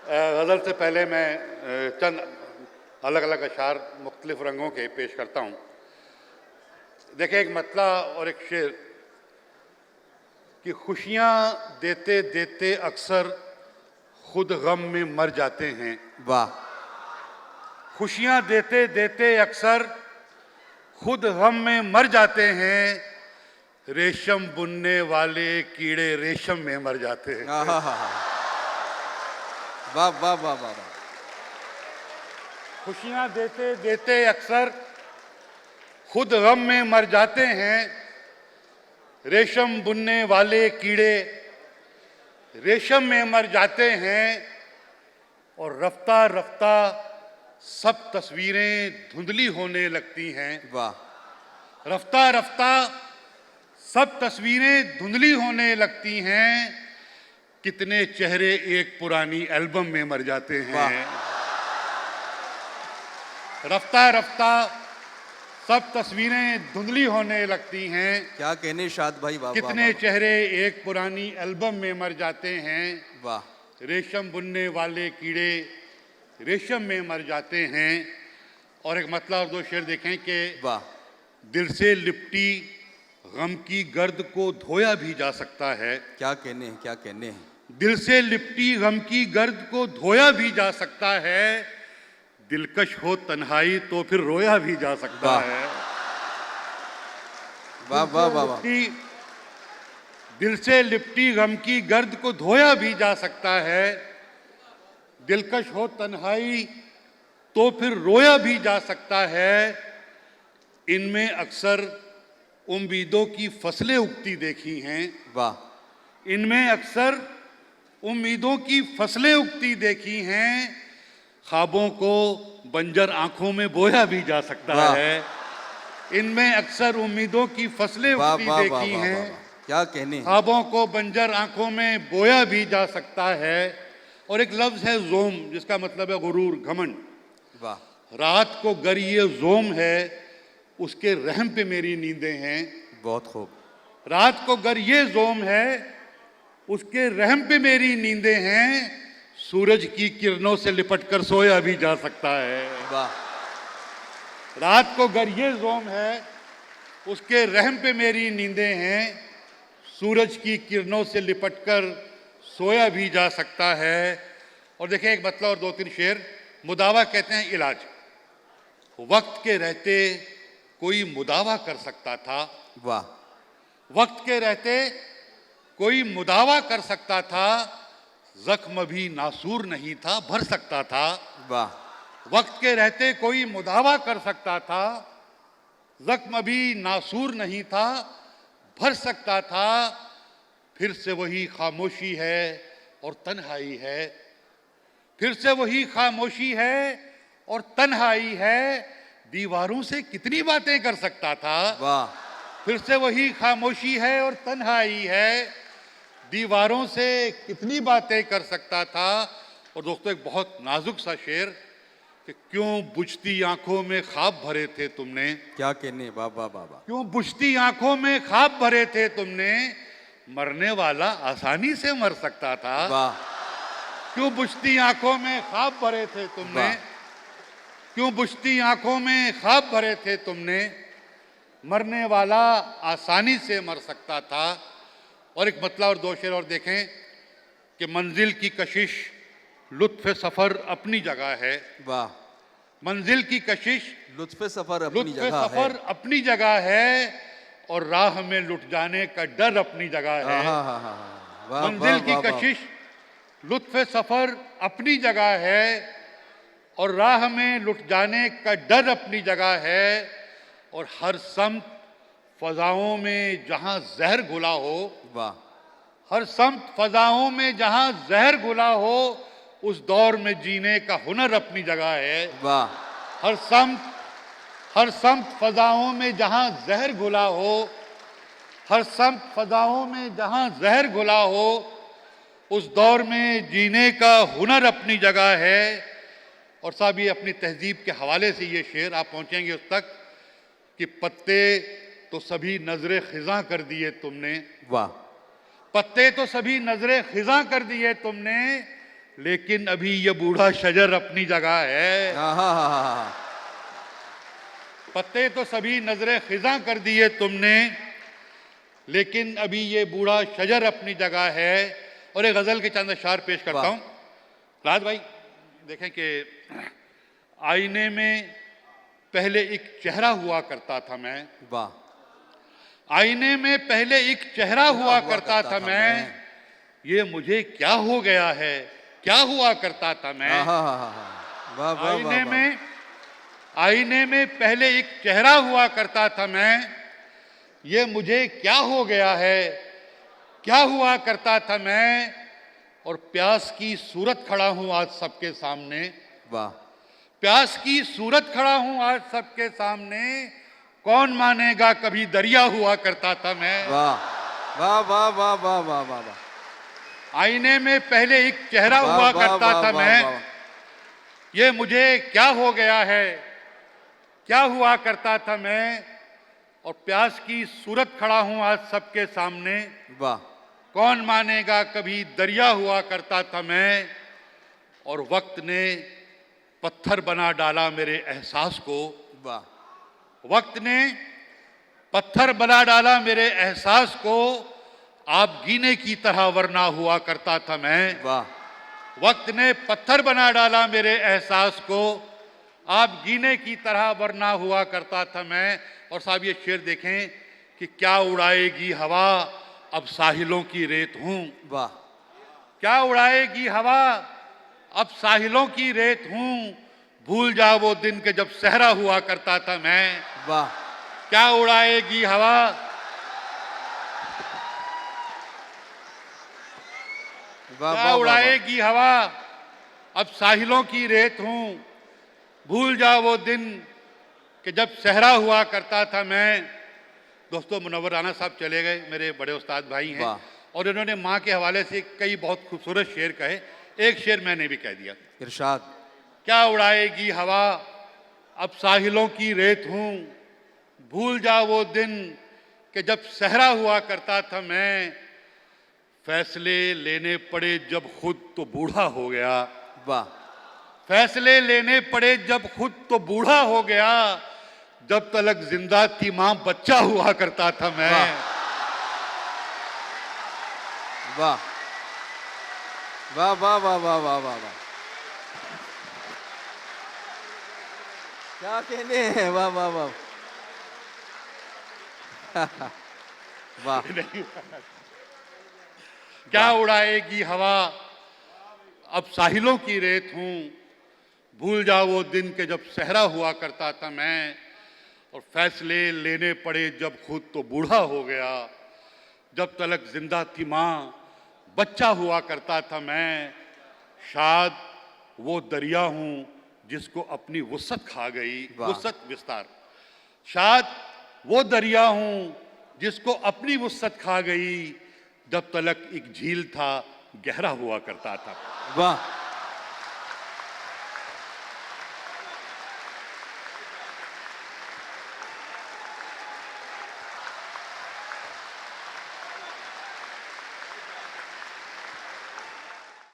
गज़ल से पहले मैं चंद अलग अलग अशार मुख्तलिफ रंगों के पेश करता हूँ। देखिए, एक मतला और एक शेर कि खुशियाँ देते देते अक्सर खुद गम में मर जाते हैं। वाह। खुशियाँ देते देते अक्सर खुद गम में मर जाते हैं। रेशम बुनने वाले कीड़े रेशम में मर जाते हैं। वाह वाह वाह वाह। खुशियाँ देते देते अक्सर खुद गम में मर जाते हैं। रेशम बुनने वाले कीड़े रेशम में मर जाते हैं। और रफ्ता रफ्ता सब तस्वीरें धुंधली होने लगती हैं। वाह। रफ्ता रफ्ता सब तस्वीरें धुंधली होने लगती हैं। कितने चेहरे एक पुरानी एल्बम में मर जाते हैं। रफ्ता रफ्ता सब तस्वीरें धुंधली होने लगती हैं। क्या कहने शाद भाई। वाह। कितने चेहरे एक पुरानी एल्बम में मर जाते हैं। वाह। रेशम बुनने वाले कीड़े रेशम में मर जाते हैं। और एक मतलब और दो शेर देखें कि वाह। दिल से लिपटी गम की गर्द को धोया भी जा सकता है। क्या कहने हैं, क्या कहने हैं। दिल से लिपटी गम की गर्द को धोया भी जा सकता है। दिलकश हो तन्हाई तो फिर रोया भी जा सकता है। वाह वाह वाह वाह। दिल से लिपटी गम की गर्द को धोया भी जा सकता है। दिलकश हो तन्हाई तो फिर रोया भी जा सकता है। इनमें अक्सर उम्मीदों की फसलें उगती देखी हैं। वाह। इनमें अक्सर उम्मीदों की फसलें उगती देखी हैं। ख्वाबों को बंजर आंखों में बोया भी जा सकता है। इनमें अक्सर उम्मीदों की फसलें उगती देखी हैं। क्या कहने। ख्वाबों को बंजर आंखों में बोया भी जा सकता है। और एक लफ्ज है जोम, जिसका मतलब है गुरूर, घमंड। वाह। रात को गर ये जोम है उसके रहम पे मेरी नींदें हैं। बहुत खूब। रात को गर ये जोम है उसके रहम पे मेरी नींदें हैं। सूरज की किरणों से लिपट कर सोया भी जा सकता है। वाह। रात को गर ये जोम है उसके रहम पे मेरी नींदें हैं। सूरज की किरणों से लिपट कर सोया भी जा सकता है। और देखिए, एक मतलब और दो तीन शेर। मुदावा कहते हैं इलाज। वक्त के रहते कोई मुदावा कर सकता था। वाह। वक्त के रहते कोई मुदावा कर सकता था। जख्म भी नासूर नहीं था, भर सकता था। वाह। वक्त के रहते कोई मुदावा कर सकता था। जख्म भी नासूर नहीं था, भर सकता था। फिर से वही खामोशी है और तन्हाई है। फिर से वही खामोशी है और तन्हाई है। दीवारों से कितनी बातें कर सकता था। वाह। फिर से वही खामोशी है और तन्हाई है। दीवारों से कितनी बातें कर सकता था। और दोस्तों, एक बहुत नाजुक सा शेर कि क्यों बुझती आंखों में ख्वाब भरे थे तुमने। क्या कहने। वाह वाह वाह वाह। क्यों बुझती आंखों में ख्वाब भरे थे तुमने। मरने वाला आसानी से मर सकता था। वाह। क्यों बुझती आंखों में ख्वाब भरे थे तुमने। क्यों बुझती आंखों में ख्वाब भरे थे तुमने। मरने वाला आसानी से मर सकता था। और एक मतलब और दो शेर और देखें कि मंजिल की कशिश लुत्फ सफर अपनी जगह है। वाह। मंजिल की कशिश लुत्फ सफर अपनी लुत्फ जगह है। सफर अपनी जगह है। और राह में लुट जाने का डर अपनी जगह है। मंजिल की कशिश लुत्फ सफर अपनी जगह है। और राह में लुट जाने का डर अपनी जगह है। और हर समत फजाओं में जहां जहर घुला हो। वाह। हर समत फजाओं में जहां जहर घुला हो। उस दौर में जीने का हुनर अपनी जगह है। वाह। हर समत फजाओं में जहां जहर घुला हो। हर समत फजाओं में जहां जहर घुला हो। उस दौर में जीने का हुनर अपनी जगह है। और साहब, ये अपनी तहजीब के हवाले से ये शेर आप पहुंचेंगे उस तक कि पत्ते तो सभी नजरे खिजा कर दिए तुमने। वाह। पत्ते तो सभी नजरे खिजा कर दिए तुमने। लेकिन अभी ये बूढ़ा शजर अपनी जगह है। आहा, पत्ते तो सभी नजरें खिजा कर दिए तुमने, लेकिन अभी ये बूढ़ा शजर अपनी जगह है। और एक गजल के चंद अशार पेश करता वाह। हूं। राज भाई देखें कि आईने में पहले एक चेहरा हुआ करता था मैं, वाह। आईने में पहले एक चेहरा हुआ करता था मैं, ये मुझे क्या हो गया है, क्या हुआ करता था मैं। आहा, वाह वाह आईने वाह, में आईने में पहले एक चेहरा हुआ करता था मैं, ये मुझे क्या हो गया है, क्या हुआ करता था मैं। और प्यास की सूरत खड़ा हूं आज सबके सामने, वाह। प्यास की सूरत खड़ा हूं आज सबके सामने, कौन मानेगा कभी दरिया हुआ करता था मैं। वाह वाह वाह वाह वाह वाह वाह वाह। आईने में पहले एक चेहरा वाह, हुआ वाह, करता वाह, था वाह, मैं, वाह। ये मुझे क्या हो गया है, क्या हुआ करता था मैं। और प्यास की सूरत खड़ा हूं आज सबके सामने, वाह कौन मानेगा कभी दरिया हुआ करता था मैं। और वक्त ने पत्थर बना डाला मेरे एहसास को, वाह वक्त ने पत्थर बना डाला मेरे एहसास को, आप गीने की तरह वरना हुआ करता था मैं। वाह वक्त ने पत्थर बना डाला मेरे एहसास को, आप गीने की तरह वरना हुआ करता था मैं। और साहब ये शेर देखें कि क्या उड़ाएगी हवा अब साहिलों की रेत हूं, वाह। क्या उड़ाएगी हवा अब साहिलों की रेत हूं, भूल जा वो दिन के जब सहरा हुआ करता था मैं। वाह क्या उड़ाएगी हवा, वाह क्या वाह, वाह, उड़ाएगी हवा अब साहिलों की रेत हूं, भूल जा वो दिन कि जब सहरा हुआ करता था मैं। दोस्तों मुनव्वर राना साहब चले गए, मेरे बड़े उस्ताद भाई हैं, वाह। और इन्होंने माँ के हवाले से कई बहुत खूबसूरत शेर कहे। एक शेर मैंने भी कह दिया, इरशाद। क्या उड़ाएगी हवा अब साहिलों की रेत हूं, भूल जा वो दिन कि जब सहरा हुआ करता था मैं। फैसले लेने पड़े जब खुद तो बूढ़ा हो गया, वाह फैसले लेने पड़े जब खुद तो बूढ़ा हो गया, जब तलक जिंदा थी मां बच्चा हुआ करता था मैं। वाह वाह वाह वाह वाह वाह वाह वाह, क्या कहने हैं, वाह वाह वाह वाह। क्या उड़ाएगी हवा अब साहिलों की रेत हूं, भूल जा वो दिन के जब सहरा हुआ करता था मैं। और फैसले लेने पड़े जब खुद तो बूढ़ा हो गया, जब तलक जिंदा थी मां बच्चा हुआ करता था मैं। शायद वो दरिया हूं जिसको अपनी वुसअत खा गई, वाह। वुसअत विस्तार, शायद वो दरिया हूं जिसको अपनी वुसअत खा गई, जब तलक एक झील था गहरा हुआ करता था। वाह